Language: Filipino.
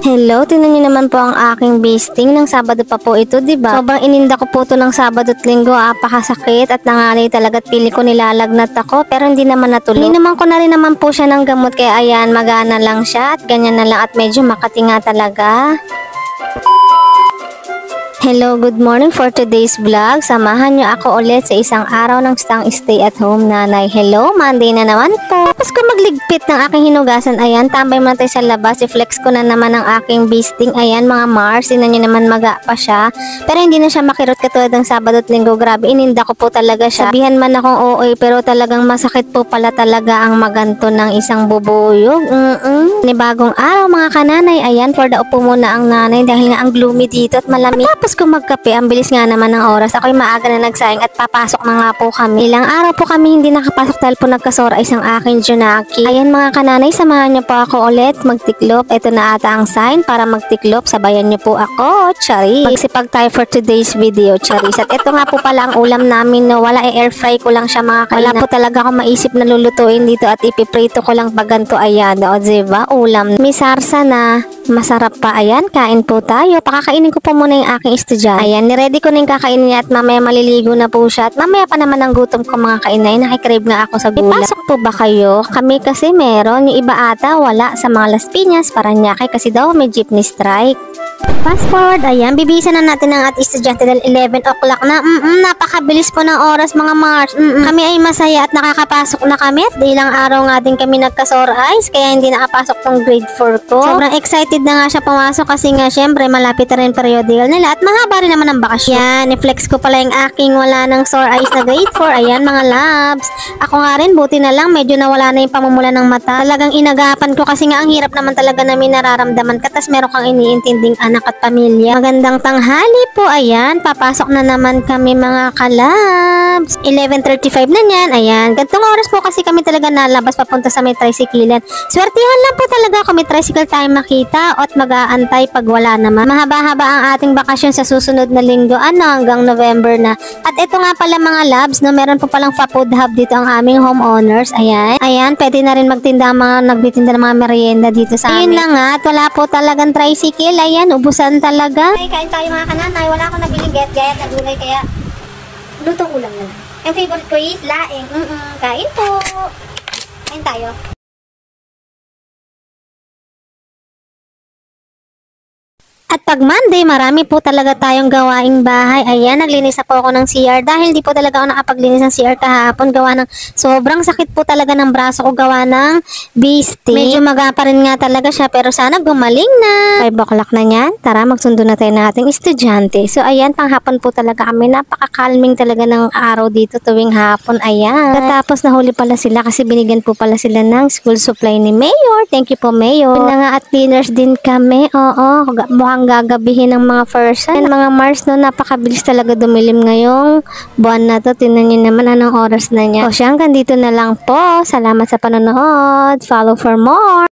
Hello, tingnan niyo naman po ang aking beasting ng Sabado pa po ito, di ba? Sobrang ininda ko po ito ng Sabado at Linggo, apakasakit at nangalay talaga at pili ko nilalagnat ako pero hindi naman natuloy. Ininuman ko na rin naman po siya ng gamot kaya ayan, magana lang siya at ganyan na lang at medyo makatinga talaga. Hello, good morning for today's vlog. Samahan nyo ako ulit sa isang araw ng stay at home nanay. Hello, Monday na naman po. Tapos ko magligpit ng aking hinugasan. Ayan, tambay muna tayo sa labas. I-flex ko na naman ang aking beasting. Ayan, mga Mars. Tinan nyo naman maga pa siya. Pero hindi na siya makirot katulad ng Sabado at Linggo. Grabe, ininda ko po talaga siya. Sabihan man akong OA pero talagang masakit po pala talaga ang maganto ng isang bubuyog. Bagong araw mga kananay. Ayan, for the upo muna ang nanay dahil nga ang gloomy dito at malamig. Tapos kung magkape, ang bilis nga naman ng oras. Ako'y maaga na nagsayang at papasok na nga po kami. Ilang araw po kami hindi nakapasok dahil po nagkasora isang aking Junaki. Ayan mga kananay, samahan niyo po ako ulit magtiklop. Ito na ata ang sign para magtiklop. Sabayan niyo po ako, Charis. Magsipag tayo for today's video, Charis. At ito nga po pala ang ulam namin. No? Wala, air fry ko lang siya mga kanina. Wala po talaga akong maisip na lulutuin dito at ipiprito ko lang pag ganito. Ayan, o diba? Ulam. May sarsa na. Masarap pa. Ayan, kain po tayo. Pakakainin ko po muna yung aking estudyante. Ayan, niready ko na yung kakainin niya at mamaya maliligo na po siya. At mamaya pa naman ang gutom ko mga kainay. Nakikrave nga ako sa gulay. Ipasok po ba kayo? Kami kasi meron. Yung iba ata wala sa mga Las Piñas. Paranaque kasi daw may jeepney strike. Fast forward, ayan, bibisan na natin ang ating estudyante dahil 11 o'clock na. Napakabilis po ng oras mga Mars. Kami ay masaya at nakakapasok na kami at ilang araw nga din kami nagkasore eyes kaya hindi nakapasok tong grade 4 ko. Sobrang excited na nga siya pumasok kasi nga syempre malapit na rin periodical nila at mahaba rin naman ang bakasyon. Yan, i-flex ko pala yung aking wala ng sore eyes na grade 4. Ayan mga labs. Ako nga rin, buti na lang medyo nawala na yung pamumula ng mata. Talagang inagapan ko kasi nga ang hirap naman talaga namin nararamdaman katas meron kang iniintinding anak at pamilya. Magandang tanghali po, ayan. Papasok na naman kami mga kalabs. 11:35 na niyan, ayan. Gantong oras po kasi kami talaga nalabas papunta sa may tricyclean. Swertihan lang po talaga kung may tricycle tayo makita at mag-aantay pag wala naman. Mahaba-haba ang ating bakasyon sa susunod na linggo, hanggang November na. At ito nga pala mga labs, no, meron po palang food hub dito ang aming homeowners. Ayan. Ayan, pwede na rin magtinda ang mga nagtitinda ng mga merienda dito sa amin. Ayun na nga, at wala po talagang tricycle. Ayan, ubusan talaga. Ay, kain tayo mga kananay. Wala akong nabiling gayat na gulay kaya lutong ulam na lang. Ang favorite ko is laing. Kain po. Kain tayo. At pag Monday, marami po talaga tayong gawaing bahay. Ayan, naglinis na po ako ng CR dahil di po talaga ako nakapaglinis ng CR kahapon. Gawa ng sobrang sakit po talaga ng braso ko. Gawa ng beasting. Medyo magapa rin nga talaga siya pero sana gumaling na. 5 o'clock na yan. Tara, magsundo na tayo ng ating estudyante. So ayan, panghapon po talaga kami. Napaka-calming talaga ng araw dito tuwing hapon. Ayan. Tapos nahuli pala sila kasi binigyan po pala sila ng school supply ni Mayor. Thank you po, Mayor. Yun na nga at cleaners din kami. Oo, mukhang gagabihin ng mga person. Mga Mars, no, napakabilis talaga dumilim ngayong buwan na to. Tingnan nyo naman anong oras na niya. O siya, hanggang dito na lang po. Salamat sa panonood. Follow for more.